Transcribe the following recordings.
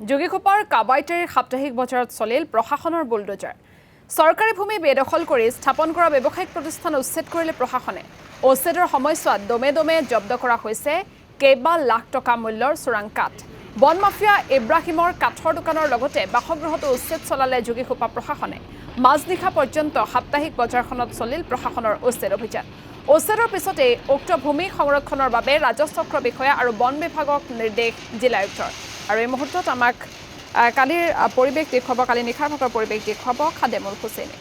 যোগীঘোপাৰ কাবাইটেৰীৰ সাপ্তাহিক বজাৰত চলিল প্ৰশাসনৰ বুলডোজাৰ। চৰকাৰী ভূমি বেদখল কৰি স্থাপন কৰা ব্যৱসায়িক প্ৰতিষ্ঠান উচ্ছেদ কৰিলে প্ৰশাসনে। উচ্ছেদৰ সময়ছোৱাত দমে দমে জব্দ কৰা হৈছে কেইবা লাখ টকা মূল্যৰ চোৰাং কাঠ। বন মাফিয়া ইব্ৰাহিমৰ কাঠৰ দোকানৰ লগতে বাসগৃহতো উচ্ছেদ চলালে যোগীঘোপা প্ৰশাসনে। মাজনিশা পৰ্যন্ত সাপ্তাহিক বজাৰখনত চলিল প্ৰশাসনৰ উচ্ছেদ অভিযান। উচ্ছেদৰ পিছতেই উক্ত ভূমি সংৰক্ষণৰ বাবে ৰাজচক্ৰ বিষয়া আৰু বন বিভাগক নিৰ্দেশ জিলা আয়ুক্তৰ। আৰু এই মুহূৰ্তত আমাক কালিৰ পৰিৱেশ দেখুৱাব, কালি নিশাৰ ভাগৰ পৰিৱেশ দেখুৱাব খাদেমুল হুছেইনে।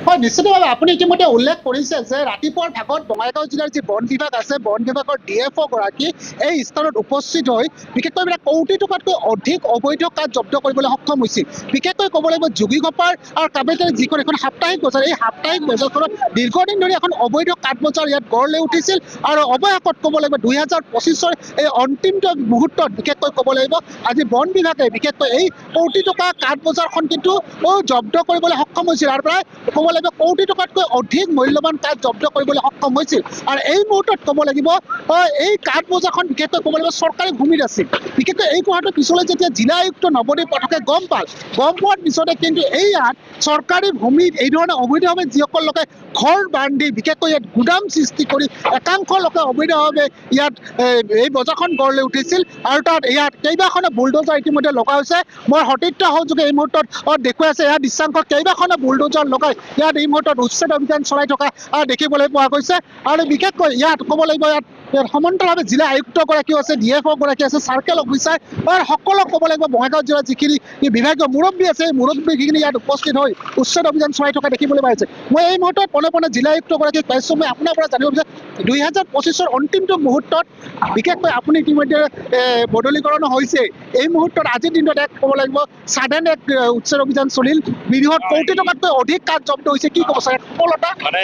হয়, নিশ্চিতভাৱে আপুনি ইতিমধ্যে উল্লেখ কৰিছে যে ৰাতিপুৱাৰ ভাগত বঙাইগাঁও জিলাৰ যি বন বিভাগ আছে, বন বিভাগৰ DFO গৰাকী এই স্থানত উপস্থিত হৈ বিশেষকৈ কোটি টকাতকৈ অধিক অবৈধ কাঠ জব্দ কৰিবলৈ সক্ষম হৈছিল। বিশেষকৈ ক'ব লাগিব যোগীঘোপাৰ আৰু কাবাইটেৰীৰ যিখন এখন সাপ্তাহিক বজাৰ, এই সাপ্তাহিক বজাৰখনত দীৰ্ঘদিন ধৰি এখন অবৈধ কাঠ বজাৰ ইয়াত গঢ় লৈ উঠিছিল। আৰু অৱশেষত ক'ব লাগিব 2025 এই অন্তিম মুহূৰ্তত বিশেষকৈ ক'ব লাগিব আজি বন বিভাগে বিশেষকৈ এই কোটি টকা কাঠ বজাৰখন কিন্তু জব্দ কৰিবলৈ সক্ষম হৈছিল। আৰু প্ৰায় ক'ব লাগিব কোটি টকাতকৈ অধিক মূল্যৱান কাঠ জব্দ কৰিবলৈ সক্ষম হৈছিল। আৰু এই মুহূৰ্তত ক'ব লাগিব এই কাঠ বজাৰখন বিশেষকৈ ক'ব লাগিব চৰকাৰী ভূমিত আছিল। বিশেষকৈ এই কথাটো পিছলৈ যেতিয়া জিলা আয়ুক্ত নৱদ্বীপ পাঠকে গম পোৱাৰ পিছতে কিন্তু এই ইয়াত চৰকাৰী ভূমিত এই ধৰণে অবৈধভাৱে যিসকল লোকে ঘৰ বান্ধি বিশেষকৈ ইয়াত গুদাম সৃষ্টি কৰি একাংশ লোকে অবৈধভাৱে ইয়াত এই বজাৰখন গঢ় লৈ উঠিছিল। আৰু তাত ইয়াত কেইবাখনো বুলডোজাৰ ইতিমধ্যে লগা হৈছে। মই সতীৰ্থ সহযোগে এই মুহূৰ্তত দেখুৱাই আছে ইয়াত দৃশ্যাংশ কেইবাখনো বুলডোজাৰ লগাই ইয়াত এই মুহূৰ্তত উচ্ছেদ অভিযান চলাই থকা দেখিবলৈ পোৱা গৈছে। আৰু বিশেষকৈ ইয়াত ক'ব লাগিব ইয়াত সমান্তৰালভাৱে জিলা আয়ুক্তগৰাকীও আছে, DFO গৰাকী আছে, চাৰ্কেল অফিচাৰ সকলো ক'ব লাগিব বঙাইগাঁও জিলাৰ যিখিনি বিভাগীয় মুৰব্বী আছে, এই মুৰব্বীখিনি ইয়াত উপস্থিত হৈ উচ্ছেদ অভিযান চলাই থকা দেখিবলৈ পাইছে। মই এই মুহূৰ্তত পনে পনে জিলা আয়ুক্তগৰাকীক পাইছোঁ। মই আপোনাৰ পৰা জানিব বিচাৰিছোঁ 2025 অন্তিমটো মুহূৰ্তত বিশেষকৈ আপুনি ইতিমধ্যে বদলীকৰণ হৈছে। এই মুহূৰ্তত আজিৰ দিনত এক ক'ব লাগিব ছাডেন এক উচ্ছেদ অভিযান চলিল। বৃহৎ কোটি টকাতকৈ অধিক কাঠ জব্দ হৈছে। কি ক'ব ছাৰ সফলতা? মানে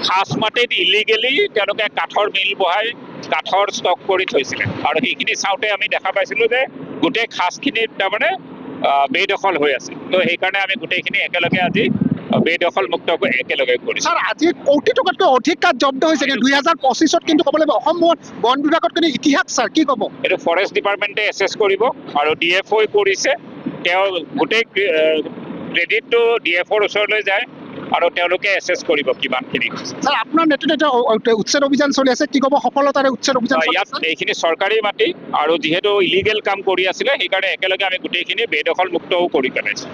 খাছ মাটিত ইলিগেলি তেওঁলোকে কাঠৰ মিল বহাই কাঠৰ ষ্টক কৰি থৈছিলে। আৰু সেইখিনি চাওঁতে আমি দেখা পাইছিলোঁ যে গোটেই খাছখিনিত তাৰমানে বেদখল হৈ আছে। তো সেইকাৰণে আমি গোটেইখিনি একেলগে আজি বেদখল মুক্ত একেলগে কৰিছোঁ। ছাৰ আজি কোটি টকাতকৈ অধিক কাঠ জব্দ হৈছে। 2025 কিন্তু ক'ব লাগিব অসম বন বিভাগত কিন্তু ইতিহাস ছাৰ, কি ক'ব? এইটো ফৰেষ্ট ডিপাৰ্টমেণ্টে এছেছ কৰিব আৰু DFO কৰিছে। তেওঁ গোটেই ক্ৰেডিটটো DFOৰ ওচৰলৈ যায় আৰু তেওঁলোকে এছেছ কৰিব কিমানখিনি। ছাৰ আপোনাৰ নেতৃত্বত উচ্ছেদ অভিযান চলি আছে, কি ক'ব সফলতাৰে উচ্ছেদ অভিযান? ইয়াত এইখিনি চৰকাৰী মাটি আৰু যিহেতু ইলিগেল কাম কৰি আছিলে সেইকাৰণে একেলগে আমি গোটেইখিনি বেদখল মুক্তও কৰি পেলাইছোঁ।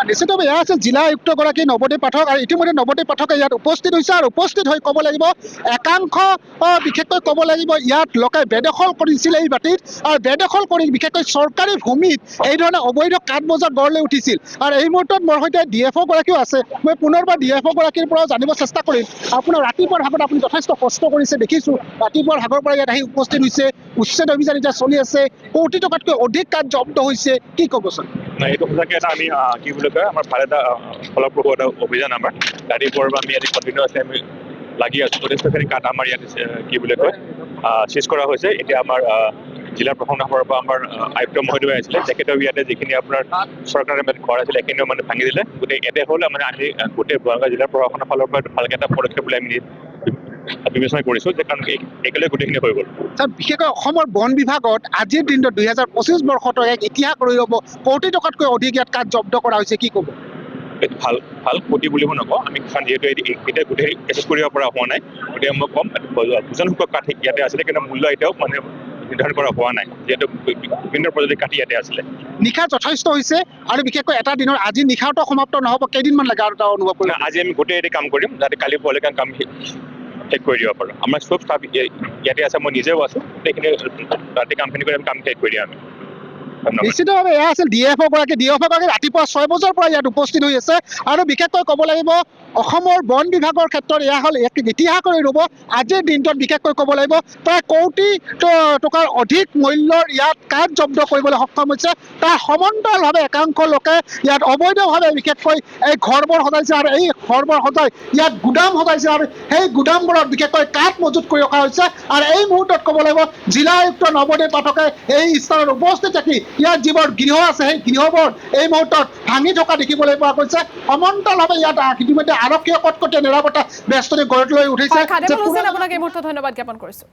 নিশ্চিতভাৱে এয়া আছে জিলা আয়ুক্তগৰাকী নৱদ্বীপ পাঠক। আৰু ইতিমধ্যে নৱদ্বীপ পাঠকে ইয়াত উপস্থিত হৈছে। আৰু উপস্থিত হৈ ক'ব লাগিব একাংশ বিশেষকৈ ক'ব লাগিব ইয়াত লোকে বেদখল কৰিছিল এই মাটিত। আৰু বেদখল কৰি বিশেষকৈ চৰকাৰী ভূমিত এই ধৰণে অবৈধ কাঠ বজাৰ গঢ় লৈ উঠিছিল। আৰু এই মুহূৰ্তত মোৰ সৈতে DFO গৰাকীও আছে। মই পুনৰবাৰ DFO গৰাকীৰ পৰাও জানিব চেষ্টা কৰিম। আপোনাৰ ৰাতিপুৱাৰ ভাগত আপুনি যথেষ্ট কষ্ট কৰিছে দেখিছোঁ। ৰাতিপুৱাৰ ভাগৰ পৰা ইয়াত আহি উপস্থিত হৈছে। উচ্ছেদ অভিযান এতিয়া চলি আছে। কোটি টকাতকৈ অধিক কাঠ জব্দ হৈছে। কি ক'ব ছাৰ? এইটো সঁচাকৈ এটা আমি কি বুলি কয় আমাৰ ভাল এটা ফলপ্ৰসূ এটা অভিযান। আমাৰ ৰাতিপুৱাৰ পৰা আমি ইয়াত কণ্টিনিউৱাছলি আমি লাগি আছোঁ। যথেষ্টখিনি কাঠ আমাৰ ইয়াত কি বুলি কয় চেজ কৰা হৈছে। এতিয়া আমাৰ জিলা প্ৰশাসনৰ ফালৰ পৰা আমাৰ আয়ুক্ত মহোদয় আছিলে, তেখেতেও ইয়াতে যিখিনি আপোনাৰ চৰকাৰে ঘৰ আছিলে সেইখিনিও মানে ভাঙি দিলে। গোটেই ইয়াতে হ'ল মানে আমি গোটেই বঙাইগাঁও জিলা প্ৰশাসনৰ ফালৰ পৰা ভালকৈ এটা পদক্ষেপ বুলি আমি বিবেচনা কৰিছোঁ যে কাৰণ একেলগে গোটেইখিনি হৈ গ'ল। ছাৰ বিশেষকৈ অসমৰ বন বিভাগত আজিৰ দিনটোত 2025 বৰ্ষতো এক ইতিহাস ৰৈ ৰ'ব। কোটি টকাতকৈ অধিক ইয়াত কাঠ জব্দ কৰা হৈছে। কি ক'ব? এইটো ভাল ক্ষতি বুলিব নকওঁ আমি, কাৰণ যিহেতু এতিয়া গোটেই এছেছ কৰিব পৰা হোৱা নাই। গতিকে মই ক'ম ভোজন সংখ্যক কাঠ ইয়াতে আছিলে, কিন্তু মূল্য এতিয়াও মানে নিৰ্ধাৰণ কৰা হোৱা নাই, যিহেতু বিভিন্ন প্ৰজাতিৰ কাঠ ইয়াতে আছিলে। নিশা যথেষ্ট হৈছে আৰু বিশেষকৈ এটা দিনৰ আজি নিশাটো সমাপ্ত নহ'ব, কেইদিনমান লাগে আৰু এটা অনুভৱ কৰিম? আজি আমি গোটেই এটি কাম কৰিম যাতে কালি পুৱালৈকে কাম শেষ কৰি দিব পাৰোঁ। আমাৰ চব ষ্টাফ ইয়াতে আছে, মই নিজেও আছোঁ। গোটেইখিনি ৰাতি কামখিনি কৰি আমি কাম শেষ কৰি দিম আমি। নিশ্চিতভাৱে এয়া আছিল DFO গৰাকী ৰাতিপুৱা 6 বজাৰ পৰা ইয়াত উপস্থিত হৈ আছে। আৰু বিশেষকৈ ক'ব লাগিব অসমৰ বন বিভাগৰ ক্ষেত্ৰত এয়া হ'ল এক ইতিহাস হৈ ৰ'ব। আজিৰ দিনটোত বিশেষকৈ ক'ব লাগিব প্ৰায় কোটি টকাৰ অধিক মূল্যৰ ইয়াত কাঠ জব্দ কৰিবলৈ সক্ষম হৈছে। তাৰ সমান্তৰালভাৱে একাংশ লোকে ইয়াত অবৈধভাৱে বিশেষকৈ এই ঘৰবোৰ সজাইছে। আৰু এই ঘৰবোৰ সজাই ইয়াত গুদাম সজাইছে। আৰু সেই গুদামবোৰত বিশেষকৈ কাঠ মজুত কৰি ৰখা হৈছে। আৰু এই মুহূৰ্তত ক'ব লাগিব জিলা আয়ুক্ত নৱদ্বীপ পাঠকে এই স্থানত উপস্থিত থাকি ইয়াত যিবোৰ গৃহ আছে সেই গৃহবোৰ এই মুহূৰ্তত ভাঙি থকা দেখিবলৈ পোৱা গৈছে। সমান্তৰালভাৱে ইয়াত ইতিমধ্যে আৰক্ষীয়ে কটকটীয়া নিৰাপত্তা ব্যস্ততা গঢ় লৈ উঠিছে। খাদেমুল হুছেইন আপোনাক এই মুহূৰ্তত ধন্যবাদ জ্ঞাপন কৰিছোঁ।